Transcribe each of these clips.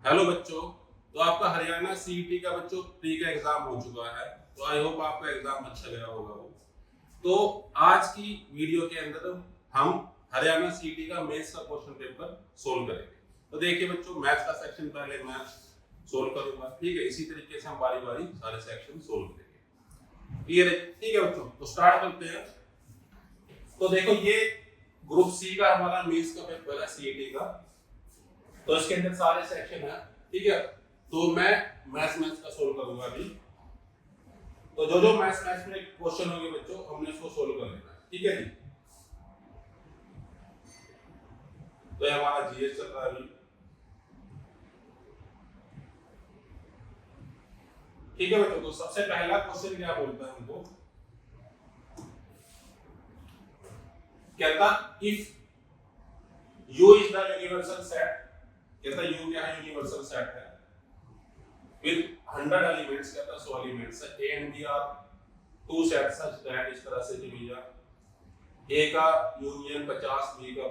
Hello बच्चों। तो आपका हरियाणा सीईटी का बच्चों प्री का एग्जाम हो चुका है। तो आई होप आपका एग्जाम अच्छा गया होगा वो। तो आज की वीडियो के अंदर हम हरियाणा सीईटी का मैथ्स का क्वेश्चन पेपर सोल्व करेंगे। तो देखिए बच्चों, मैथ्स का सेक्शन पहले मैं सोल्व करूंगा, ठीक है। इसी तरीके से हम बारी बारी सारे सेक्शन सोल्व करेंगे। क्लियर है? ठीक है बच्चों, तो स्टार्ट करते हैं। तो देखो, ये ग्रुप सी का हमारा मैथ्स का पेपर है सीईटी का। तो इसके अंदर सारे सेक्शन है, ठीक है। तो मैं मैथ्स का सोल्व करूंगा अभी। तो जो जो मैथ्स में क्वेश्चन होंगे बच्चों, हमने इसको सोल्व कर लेना है, ठीक है जी। तो ये हमारा जीएस चल रहा है अभी, ठीक है बच्चों। तो सबसे पहला क्वेश्चन क्या बोलता है हमको, कहता if you is the universal set. कहता यू क्या है? यूनिवर्सल सेट है with 100 elements, कहता 100 elements है। A and B are two sets such that, इस तरह से कि भैया A का यूनियन 50, B का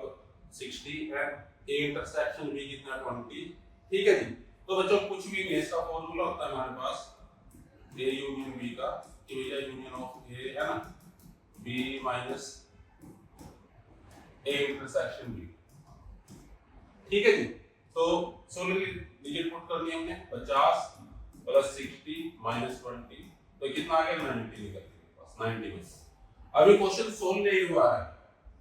60 एंड A इंटरसेक्शन B कितना 20, ठीक है जी। तो बच्चों कुछ भी नहीं, इसका फॉर्मूला होता है हमारे पास A यूनियन B का, कि भैया यूनियन ऑफ A है ना B minus A intersection B, ठीक है जी। तो सोलह की डिजिट पुट करनी है हमने, 50 प्लस 60 माइनस 20, तो कितना आ गया 90 निकल के पास 90 में। अभी क्वेश्चन सोल्व नहीं हुआ है,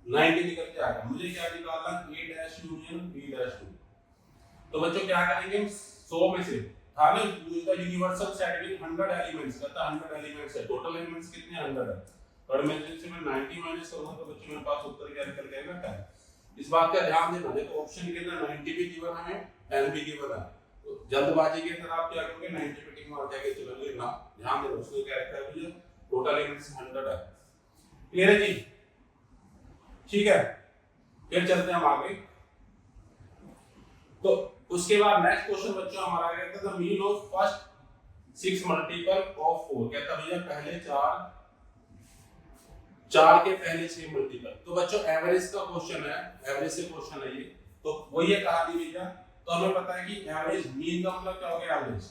90 निकल के आएगा। मुझे क्या निकालना? A dash union B dash union. तो बच्चों क्या करेंगे हम? 100 में से था ना यूनिवर्सल सेट विद 100 एलिमेंट्स, कहता 100 एलिमेंट्स है। टोटल एलिमेंट्स कितने? 100 है। और मैं से मैं 90 माइनस करूंगा तो बच्चों मेरे पास उत्तर क्या निकल के आएगा? 10। इस बात का ध्यान देना। देखो ऑप्शन के अंदर 90 भी गिवन है, 10 भी गिवन है। तो जल्दबाजी के अंदर आप क्या करोगे? 90 पे टिक मार के चलोगे ना। ध्यान देना, उसमें क्या लिखा है भैया? टोटल एलिमेंट्स 100 है। क्लियर है जी? ठीक है, फिर चलते हैं हम आगे। तो उसके बाद नेक्स्ट क्वेश्चन बच्चों हमारा आ गया था, the mean of first 6 multiple of 4। कहता भैया पहले 4 के पहले 6 मल्टीपल। तो बच्चों एवरेज का क्वेश्चन है, एवरेज से क्वेश्चन है ये। तो वही है कहानी भैया। तो हमें पता है कि एवरेज, मीन का मतलब क्या हो गया? एवरेज।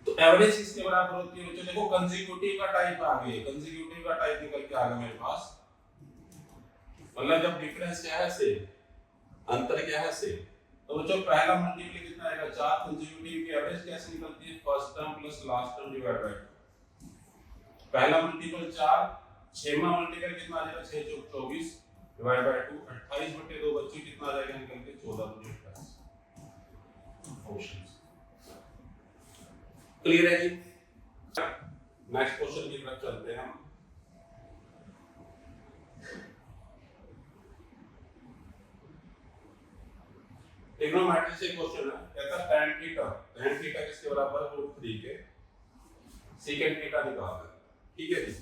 तो एवरेज किसके बराबर होती है बच्चों? देखो कंसेक्यूटिव का टाइप आ गया, कंसेक्यूटिव का टाइप निकल के आ गया मेरे पास। मतलब जब डिफरेंस क्या है से, अंतर क्या है से। तो बच्चों पहला मल्टीपल कितना आएगा? 4 कंसेक्यूटिव की एवरेज कैसे निकलती है? First term plus last term divide by 2। पहला मल्टीपल 4, 6वां मल्टीपल कितना आ जाएगा? 6 चौक 24 डिवाइड बाय 2, 28/2 बच्चों कितना आ जाएगा निकल के? 14/28। ऑप्शंस क्लियर है जी? नेक्स्ट क्वेश्चन की तरफ चलते हैं हम। ट्रिग्नोमेट्री से क्वेश्चन है, कहता tan थीटा, tan थीटा किसके बराबर है? √3 के सेकंड थीटा निकालना है, ठीक है जी।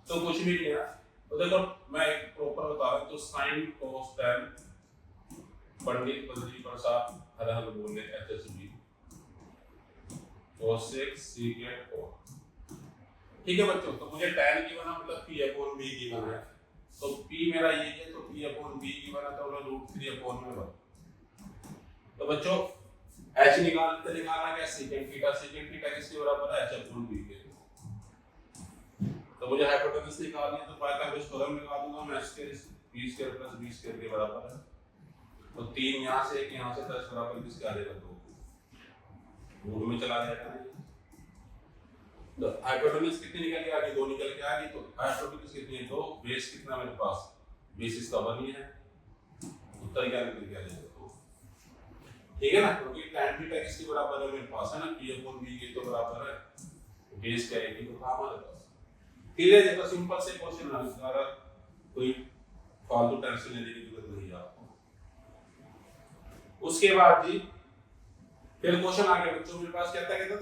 तो कुछ भी नहीं है। तो देखो मैं एक प्रॉपर बता रहा हूं। तो sin cos tan, Pandit Badri Prasad हर हर बोले HSB cosec secant cos, ठीक है बच्चों। तो मुझे tan की बना मतलब P/B की बना है। तो P मेरा ये है, तो P/B की बना तो √3/1। तो बच्चों h निकालना क्या? Second theta. सेकंड थीटा किसके बराबर है? h/b के। तो मुझे हाइपोटेनस निकालनी है, तो पाइथागोरस थ्योरम लगा दूंगा मैं। b square plus b square के बराबर है। तो 3 यहां से, 1 यहां से, 10 बराबर किसके आ जाएगा? 2 रूट में चला जाएगा ना। तो हाइपोटेनस कितनी निकल के आ गई? 2 निकल के आ गई। तो हाइपोटेनस कितनी है? 2। बेस कितना मेरे पास? बेस इसका 1 ही है। उत्तर क्या निकल के आ जाएगा? 2, ठीक है ना। क्योंकि tan थीटा किसके बराबर है मेरे पास? है ना P/B के तो बराबर है। बेस क्या है? तो था हमारे पास। क्लियर है? तो सिंपल से क्वेश्चन है, कोई फालतू टेंशन लेने की जरूरत नहीं है आपको। उसके बाद जी फिर क्वेश्चन आ गया बच्चों मेरे पास। कहता है द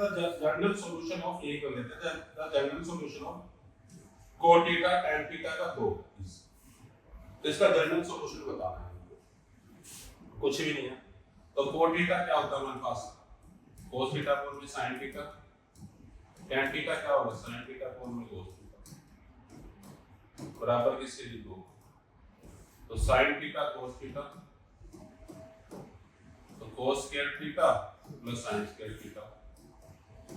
जनरल सॉल्यूशन ऑफ ए कर लेते हैं। The general solution of cot theta tan theta का 2। तो इसका जनरल सॉल्यूशन बताना है, कुछ भी नहीं है। तो cot थीटा क्या होता है हमारे पास? cos थीटा कोण में sin थीटा। tan थीटा क्या होगा? sin थीटा कोण में cos थीटा बराबर किसके लिए? 2। तो sin थीटा cos थीटा, तो cos square theta plus sin square theta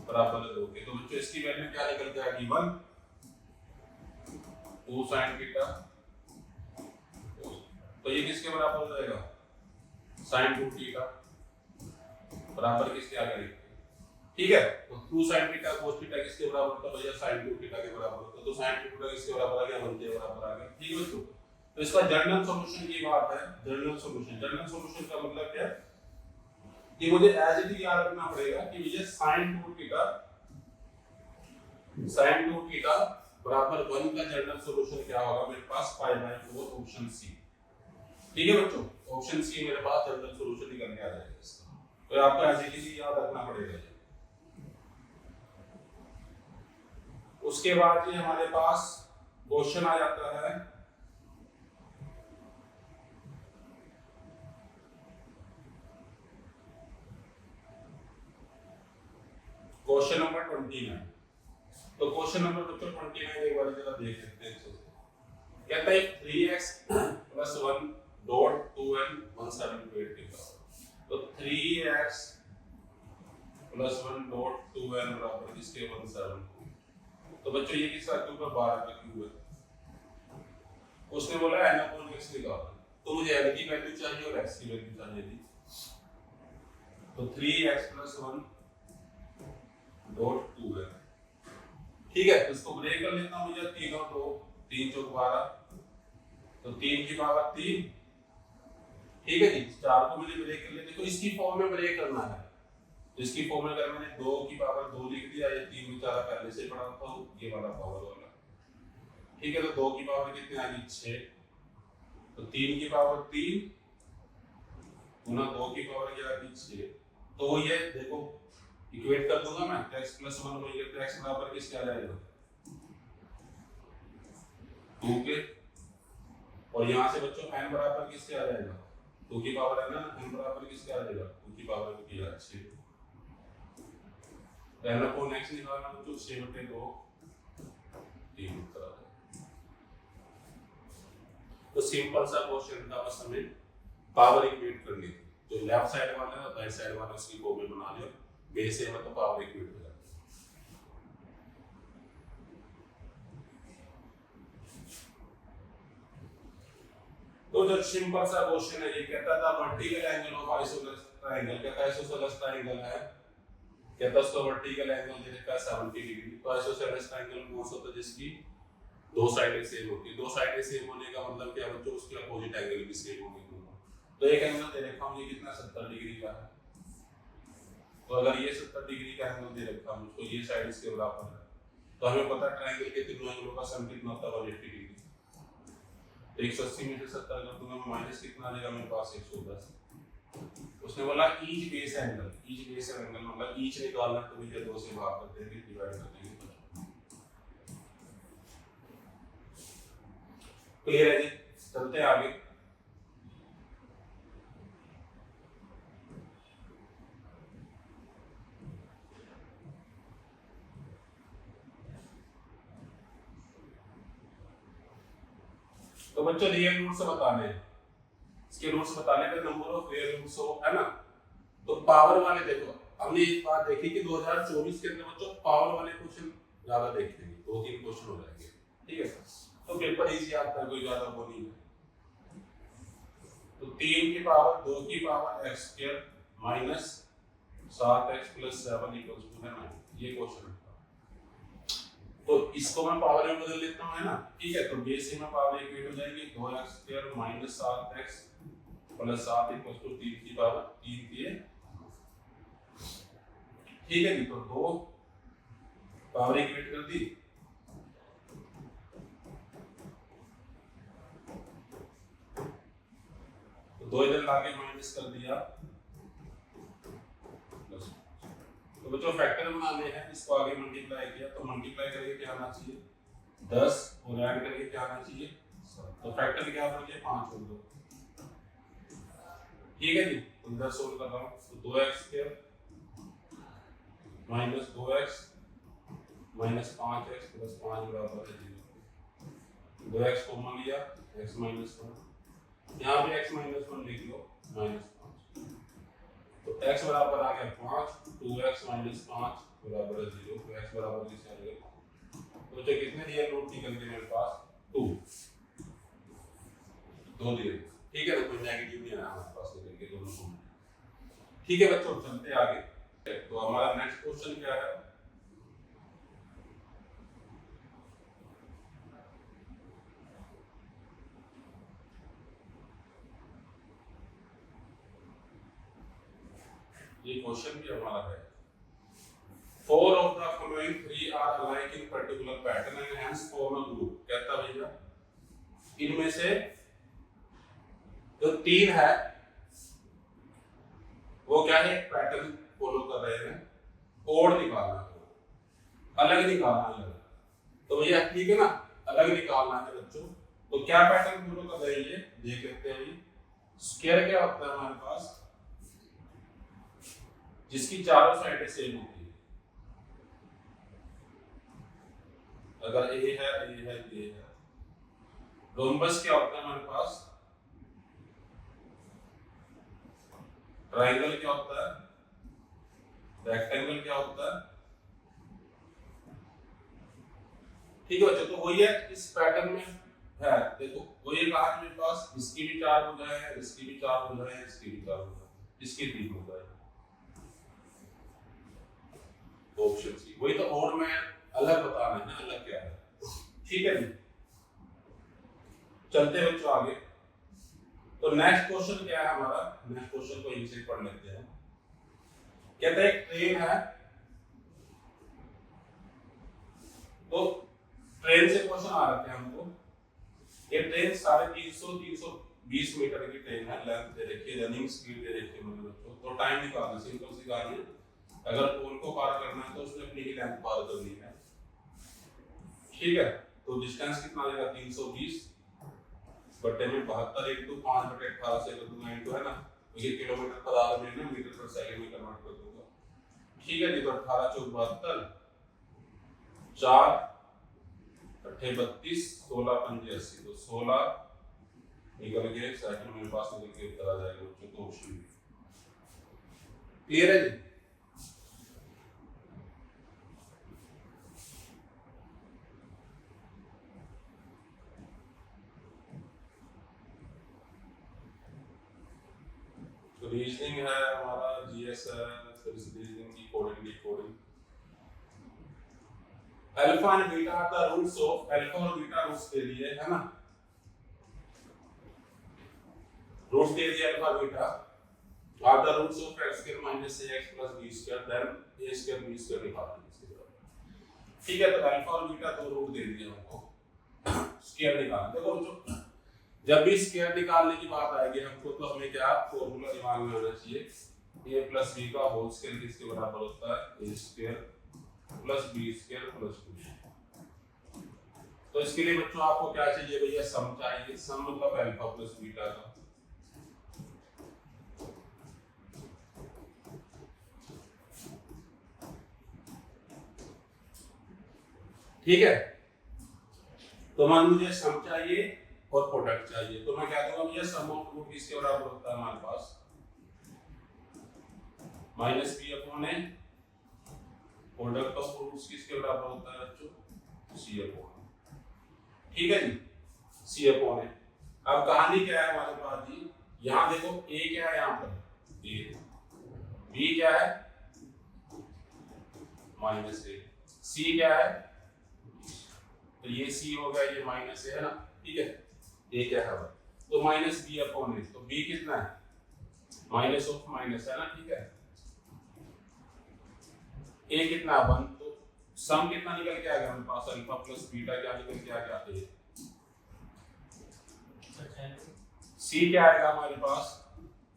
बराबर 2 के। तो बच्चों इसकी वैल्यू क्या निकल के आएगी 1 2 sin थीटा। तो ये किसके बराबर हो जाएगा sin 2 थीटा बराबर किसके आ गया, ठीक है। तो 2 sin थीटा cos थीटा किसके बराबर होता है भैया sin 2 थीटा के बराबर होता है। तो sin 2 थीटा किसके बराबर आ गया 1 के बराबर आ गया, ठीक है बच्चों। तो इसका जनरल सॉल्यूशन की बात है, जनरल सॉल्यूशन का मतलब क्या है कि मुझे एज इट इज याद रखना पड़ेगा कि मुझे sin 2 थीटा बराबर 1 का जनरल सॉल्यूशन क्या होगा मेरे पास π/4 ऑप्शन सी, ठीक है बच्चों। ऑप्शन सी मेरे पास जनरल सॉल्यूशन निकल के आ जाएगा इसका। तो आपको एज इट इज याद रखना पड़ेगा। उसके बाद ये हमारे पास क्वेश्चन आ जाता है क्वेश्चन नंबर 29। तो क्वेश्चन नंबर 29 एक बार जरा देख लेते हैं। कहता है 3x + 1 डॉट 2n 178 के बराबर। तो 3x + 1 डॉट 2n बराबर किसके 172। तो बच्चों ये किसका क्यूब है 12 का क्यूब है। उसने बोला n/x निकालना, तो मुझे n की वैल्यू चाहिए और x की वैल्यू चाहिए थी। तो 3x + 1 डॉट 2 है, ठीक है। तो इसको ब्रेक कर लेता हूं मुझे 3 और 2 3 × 12 तो 3 की पावर 3, ठीक है जी। 4 को मैंने ब्रेक कर लिया। देखो इसकी फॉर्म में ब्रेक करना है, तो इसकी फॉर्म में अगर मैंने 2 की पावर 2 लिख दिया, ये 3 बेचारा पहले से पढ़ा था ये वाला पावर वाला, ठीक है। तो 2 की पावर कितनी आ गई 6, तो 3 की पावर 3 गुना 2 की पावर क्या आ गई 6। तो ये देखो इक्वेट कर दूंगा मैं, x + 1 हो गया तो x बराबर किसके आ जाएगा 2 के। और यहां से बच्चों n बराबर किसके आ जाएगा 2 की पावर है ना, n बराबर किसके आ जाएगा 2 की पावर की 6। n/x निकालना बच्चों 6/2 3 उत्तर आ जाएगा। तो सिंपल सा क्वेश्चन था, बस हमें पावर इक्वेट करनी थी। जो लेफ्ट साइड वाला है राइट साइड वाला उसकी फॉर्म में बना लिया, बेस है मतलब पावर इक्वेट हो जाता है। तो जो सिंपल सा क्वेश्चन है ये कहता था vertical angle of isosceles triangle, कहता है आइसोसेलेस ट्रायंगल है, कहता है उसका वर्टिकल एंगल दे रखा है 70 डिग्री। तो आइसोसेलेस ट्रायंगल कौन सा होता है जिसकी दो साइडें सेम होती है। दो साइडें सेम होने का मतलब क्या बच्चों उसके अपोजिट एंगल भी सेम होंगे। तो एक एंगल दे रखा हूं ये कितना 70 डिग्री का है। तो अगर ये 70 डिग्री का एंगल दे रखा हूं तो ये साइड इसके बराबर है। तो हमें पता है ट्रायंगल के तीनों एंगलों का सम कितना होता है 180 डिग्री। तो 180 में से 70 कर दूंगा माइनस कितना आ जाएगा मेरे पास 110। उसने बोला ईच बेस एंगल मतलब ईच निकालना, तो मुझे 2 से भाग कर देंगे डिवाइड कर देंगे। क्लियर है जी, चलते हैं आगे। तो बच्चों रियल रूट्स बताने हैं, इसके रूट्स बताने पे नंबर ऑफ रियल रूट्स हो है ना। तो पावर वाले देखो हमने एक बात देखी कि 2024 के अंदर बच्चों पावर वाले क्वेश्चन ज्यादा देखेंगे, 2-3 क्वेश्चन हो जाएंगे, ठीक है। तो पेपर इजी आता है, कोई ज्यादा वो नहीं है। तो 3 की पावर 2 की पावर x² माइनस 7x + 7 = 9, ये क्वेश्चन है। तो इसको मैं पावर में बदल लेता हूं है ना, ठीक है। तो बेस में पावर इक्वेट हो जाएगी 2x² माइनस 7x + 7 = 3 की पावर 3 दिए, ठीक है जी। तो 2 पावर इक्वेट कर दी, तो 2 इधर लाके माइनस कर दिया। तो बच्चों फैक्टर बनाने हैं, इसको आगे मल्टीप्लाई किया तो मल्टीप्लाई करके क्या आना चाहिए 10 और ऐड करके क्या आना चाहिए 7। तो फैक्टर क्या बन गया 5 और 2, ठीक है जी। तो इधर सोल्व कर रहा हूं तो 2x² minus 2x minus 5x + 5 बराबर है 0। 2x कॉमन लिया x - 1, यहां पे x - 1 लिख लो -5। x बराबर आ गया 5, 2x माइनस 5 बराबर 0, तो x बराबर किसके आ गया, तो जो कितने रियल रूट निकल गए मेरे पास 2, 2 दिए। ठीक है, तो कोई नेगेटिव नहीं आया हमारे पास निकल के दोनों को। ठीक है बच्चों, चलते आगे। तो हमारा नेक्स्ट क्वेश्चन क्या है, ये क्वेश्चन भी हमारा है, 4 of the following 3 are alike in particular pattern and hence form a group। कहता भैया इनमें से जो 3 है वो क्या है, पैटर्न फॉलो कर रहे हैं, और निकालना है, अलग निकालना है। तो भैया ठीक है ना, अलग निकालना है बच्चों। तो क्या पैटर्न फॉलो कर रहे हैं, देख लेते हैं। स्क्वायर क्या होता है हमारे पास, जिसकी चारों साइडें सेम होती है। अगर ए है, ए है, ए है। रोम्बस क्या होता है हमारे पास, ट्रायंगल क्या होता है, रेक्टेंगल क्या होता है। ठीक है बच्चों, तो वही है इस पैटर्न में है। देखो वही कहा मेरे पास, इसकी भी 4 भुजाएं हैं, इसकी भी 4 भुजाएं हैं, इसकी भी 4 भुजाएं, इसकी 3 भुजाएं। ऑप्शन सी, वही तो, और मैं अलग बताना है ना, अलग क्या है। ठीक है जी, चलते बच्चों आगे। तो नेक्स्ट क्वेश्चन क्या है हमारा, नेक्स्ट क्वेश्चन को इनसे पढ़ लेते हैं। कहते हैं एक ट्रेन है, तो ट्रेन से क्वेश्चन आ रखे हैं हमको। ये ट्रेन 350-320 मीटर की ट्रेन है, लेंथ दे रखी है, रनिंग स्पीड दे रखी है मतलब बच्चों। तो टाइम निकालना, सिंपल सी कहानी है, अगर पोल को पार करना है तो उसने अपनी ही लेंथ पार करनी है। ठीक है, तो डिस्टेंस कितना आ जाएगा, 320 बटे में 72 इंटू 5 बटे 18 से कर दूंगा, इंटू है ना, ये किलोमीटर पर आवर में ना मीटर पर सेकंड में कन्वर्ट कर दूंगा। ठीक है जी, तो 18 चौक 72, 4 8 32, 16 5 80, तो 16 निकल गए सेकंड मेरे पास, निकल के उत्तर आ जाएगा बच्चों। तो ऑप्शन क्लियर है जी। रीजनिंग है हमारा, जीएस है, फिर रीजनिंग की coding, decoding. Alpha and beta are the roots of, alpha और बीटा रूट्स के लिए है ना, रूट्स के लिए alpha beta are the roots of x square minus ax plus b square, then a square b square निकालना है इसके बाद। ठीक है, तो अल्फा और बीटा दो रूट दे दिए हमको, स्क्वायर निकालना। देखो बच्चों, जब भी स्क्वायर निकालने की बात आएगी हमको, तो हमें क्या फॉर्मूला दिमाग में आना चाहिए, a प्लस b का होल स्क्वायर किसके बराबर होता है, a square plus b square plus 2। तो इसके लिए बच्चों आपको क्या चाहिए भैया, सम चाहिए। सम मतलब अल्फा प्लस बीटा का। ठीक है, तो मान मुझे सम चाहिए और प्रोडक्ट चाहिए, तो मैं क्या दूंगा भैया, सम ऑफ रूट किसके बराबर होता है हमारे पास, minus B upon A, product of roots किसके बराबर होता है बच्चों, सी अपॉन। ठीक है जी, सी अपॉन ए। अब कहानी क्या है हमारे पास जी, यहां देखो ए क्या है, यहां पर ए, बी क्या है माइनस ए, सी क्या है, तो ये सी हो गया, ये माइनस ए है ना। ठीक है, ये क्या है, तो माइनस बी अपॉन ए, तो बी कितना है, माइनस ऑफ माइनस है ना। ठीक है, ए कितना 1, तो सम कितना निकल के आ गया हमारे पास, अल्फा प्लस बीटा क्या निकल के आ गया, ए। सी क्या आएगा हमारे पास,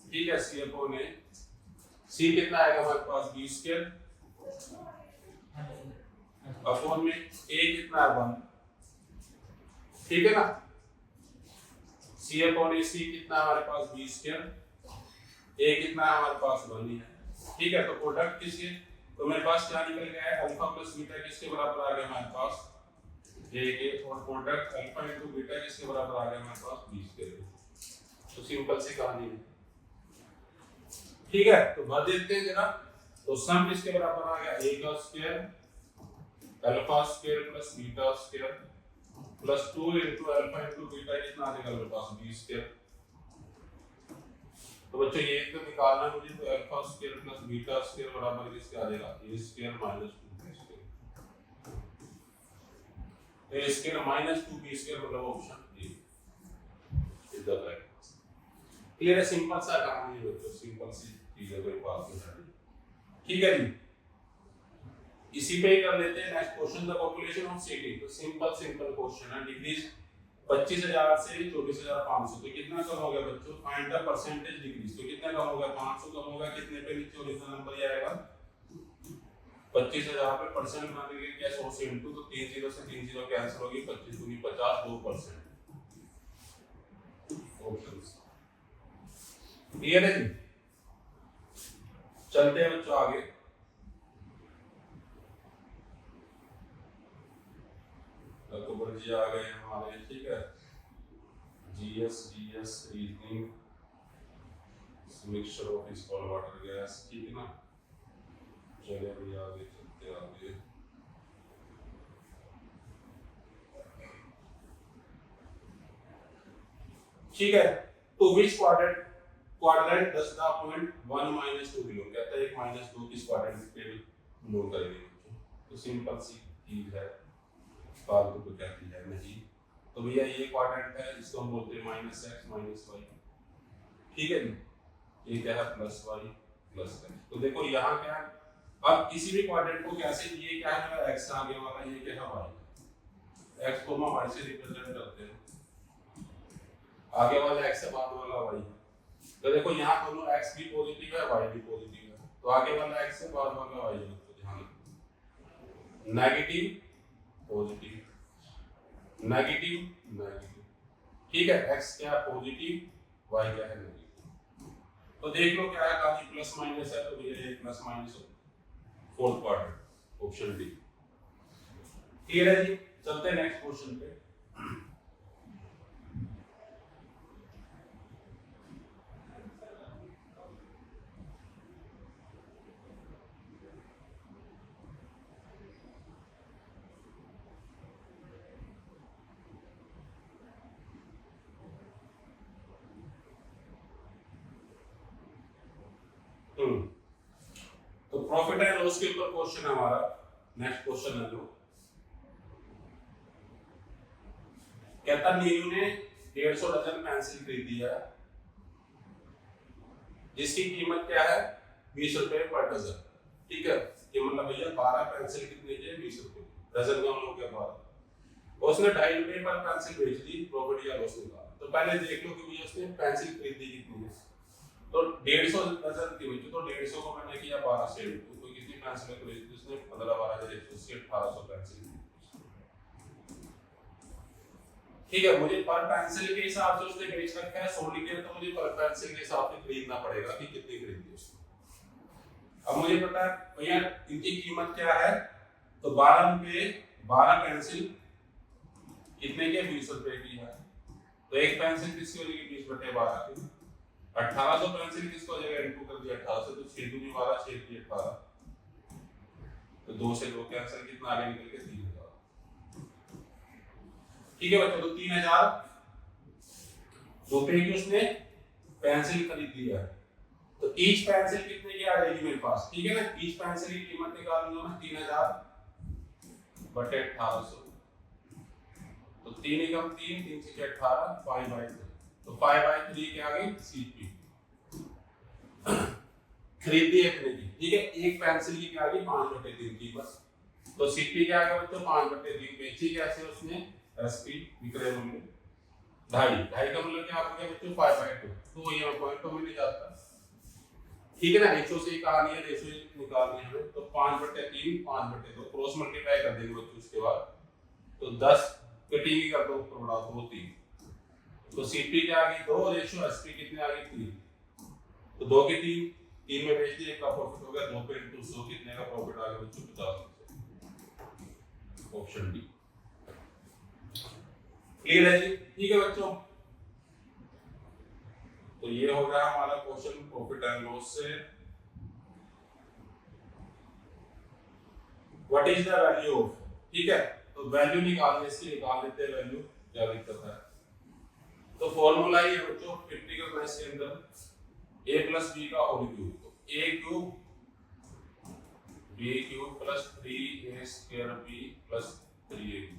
ठीक है, सी अपॉन ए, सी कितना आएगा हमारे पास, बी स्क्वायर अपॉन में ए कितना है 1। ठीक है ना, सी अपॉन ए, सी कितना है हमारे पास, बी स्क्वायर, ए कितना है हमारे पास 1 ही है। ठीक है, तो प्रोडक्ट किसके, तो मेरे पास क्या निकल गया है, अल्फा प्लस बीटा किसके बराबर आ गया हमारे पास, ए के, और प्रोडक्ट अल्फा इनटू बीटा किसके बराबर आ गया हमारे पास, बी स्क्वायर। तो सिंपल सी कहानी है। ठीक है, तो भर देते हैं जरा। तो सम किसके बराबर आ गया, a का square alpha square plus beta square plus 2 into alpha into beta, कितना आ जाएगा मेरे पास b स्क्वायर। तो बच्चों ये तो निकालना है मुझे, तो alpha square plus beta square बराबर किसके आ जाएगा, a square minus 2b square. तो a square minus 2b square मतलब option A is the correct. Clear है, सिंपल सा कहानी है बच्चों, सिंपल सी चीज है, कोई बात नहीं। ठीक है जी, इसी पे ही कर लेते हैं next question, the population of city. तो सिंपल क्वेश्चन है, डिक्रीज 25,000 से 24,500, तो कितना कम हो गया बच्चों, फाइंड द परसेंटेज डिक्रीज। तो कितना कम हो गया, 500 कम होगा, कितने पे नीचे ओरिजिनल नंबर ही आएगा 25,000 पे परसेंट बना देंगे क्या, 100 से इनटू, तो 3 0 से 3 0 कैंसिल होगी, 25 दूनी 50, 2%। ऑप्शंस क्लियर है जी। चलते हैं बच्चों आगे। अकबर जी आ गए हमारे, ठीक है, GS reasoning mixture of small water gas, ठीक है ना। चलिए अभी आगे चलते आगे। ठीक है, तो विच quadrant does the point 1 - 2 belong, कहता है 1 - 2 किस क्वाड्रेंट पे बिलोंग करेगी। तो सिंपल सी चीज है, फालतू को क्या चीज है नहीं। तो भैया ये क्वाड्रेंट है, इसको हम बोलते हैं -x - y, ठीक है जी। ये क्या है, +y +x। तो देखो यहाँ क्या है, अब किसी भी क्वाड्रेंट को कैसे, ये क्या है x आगे वाला, ये क्या है y, x को हम y से रिप्रेजेंट करते हैं, आगे वाला x है बाद वाला y। तो देखो यहाँ दोनों x भी पॉजिटिव है y भी पॉजिटिव है, तो आगे वाला x है बाद वाला y है, तो ध्यान रखो नेगेटिव पॉजिटिव नेगेटिव नेगेटिव, ठीक है। x क्या है पॉजिटिव, y क्या है नेगेटिव। तो देख लो क्या है, काफी प्लस माइनस है, तो भैया ये प्लस माइनस हो, fourth quadrant option D. Clear है जी, चलते हैं नेक्स्ट क्वेश्चन पे। तो प्रॉफिट एंड लॉस के ऊपर क्वेश्चन है हमारा, नेक्स्ट क्वेश्चन है जो कहता नीलू ने 150 डजन पेंसिल खरीदी है, जिसकी कीमत क्या है 20 रुपए पर डजन, ठीक है। ये मतलब भैया 12 पेंसिल कितने के 20 रुपए, डजन का हम लोग क्या 12, उसने 2.5 रुपए पर पेंसिल बेच दी, प्रॉफिट या लॉस निकाला। तो पहले देख लो कि भैया उसने पेंसिल खरीदी कितनी है, तो 150 डजन की बेची, तो 150 को मैंने किया 12 से, तो कितनी पेंसिल खरीदी उसने 15/12 1800 पेंसिल, ठीक है। मुझे पर पेंसिल के हिसाब से उसने बेच रखा है 100 लीटर, तो मुझे पर पेंसिल के हिसाब से खरीदना पड़ेगा कि कितनी खरीदी उसने। अब मुझे पता है भैया इनकी कीमत क्या है, तो 12 रुपए 12 पेंसिल कितने के 20 रुपए की है, तो एक पेंसिल किसकी हो जाएगी 20/12 की, 1800 पेंसिल किसको हो जाएगा इनटू कर दिया 18 से, तो 6 दूनी 12 6 की 18, तो 2 से 2 कैंसिल, कितना आगे निकल के 3000, ठीक है बच्चों। तो 3000 रुपए की उसने पेंसिल खरीद लिया है, तो ईच पेंसिल कितने की आ जाएगी मेरे पास, ठीक है ना। ईच पेंसिल की कीमत निकालूंगा मैं 3000/1800, तो 3 एकम 3 3 से 18 5/3, तो 5/3 क्या आ गई सीपी खरीदी इतने की, ठीक है। एक पेंसिल की क्या आ गई 5/3 की बस, तो सीपी क्या आ गया बच्चों 5/3, बेची कैसे उसने एसपी विक्रय मूल्य 2.5 का मतलब क्या आ गया बच्चों 5/2, तो ये पॉइंट तो मिल जाता है, ठीक है ना। रेशो से ही कहानी है, रेशो निकालनी है हमें, तो 5/3 5/2 क्रॉस मल्टीप्लाई कर देंगे बच्चों उसके बाद, तो 10 कटिंग ही कर दो ऊपर बढ़ा 2 3, तो सीपी क्या आ गई 2, रेशो एसपी कितने आ गई 3, तो 2 की 3 में बेच दिए, का प्रॉफिट हो गया 2 पे इनटू 100, कितने का प्रॉफिट आ गया बच्चों 50, ऑप्शन डी। क्लियर है जी, ठीक है बच्चों। तो ये हो गया हमारा क्वेश्चन प्रॉफिट एंड लॉस से। What is the value of, ठीक है, तो वैल्यू निकालने इसकी निकाल लेते हैं वैल्यू, क्या दिक्कत है। तो फॉर्मूला ही है बच्चों इंटीग्रल मैथ्स के अंदर a प्लस b का होल क्यूब, तो a cube b cube plus 3a square b plus 3ab,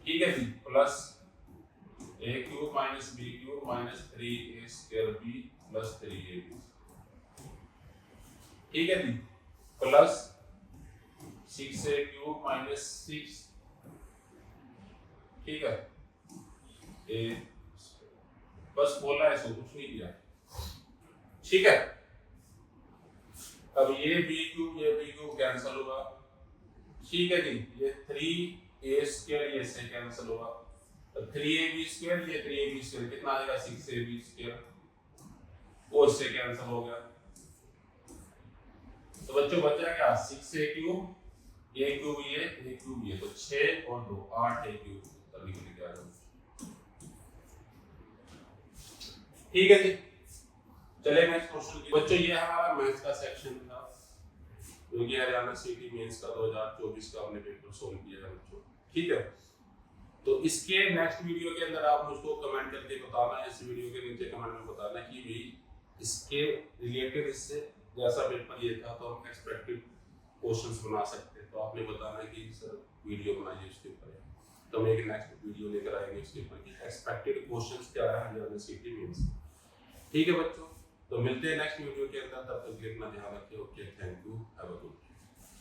ठीक है जी, plus a cube minus b cube minus 3a square b plus 3ab, ठीक है जी, प्लस 6a क्यूब माइनस 6, ठीक है, a बस बोला है, इसको कुछ नहीं किया, ठीक है। अब ये b क्यूब कैंसिल होगा, ठीक है जी, ये 3a स्क्वायर ये से कैंसिल होगा, तो 3ab स्क्वायर ये 3ab स्क्वायर कितना आ जाएगा 6ab स्क्वायर, वो इससे कैंसिल हो गया। तो बच्चों बचा क्या 6a क्यूब ये तो 6 और 2 8a क्यूब, तभी लिख आ रहा, ठीक है जी। चले नेक्स्ट क्वेश्चन की बच्चों, ये हमारा मैथ्स का सेक्शन था जो कि हरियाणा सिटी मेंस का 2024 का हमने पेपर सोल्व किया है बच्चों, ठीक है। तो इसके नेक्स्ट वीडियो के अंदर आप मुझको कमेंट करके बताना, इस वीडियो के नीचे कमेंट में बताना कि भी इसके रिलेटेड इससे जैसा पेपर ये था तो हम एक्सपेक्टेड क्वेश्चंस बना सकते हैं, तो आपने बताना कि सर वीडियो बनाइए उसके ऊपर, तो हम एक नेक्स्ट वीडियो लेकर आएंगे उसके ऊपर कि एक्सपेक्टेड क्वेश्चंस क्या है हरियाणा सिटी मेंस, ठीक है बच्चों। तो मिलते हैं नेक्स्ट वीडियो के अंदर, तब तक अपना ध्यान रखिए, okay, thank you, have a good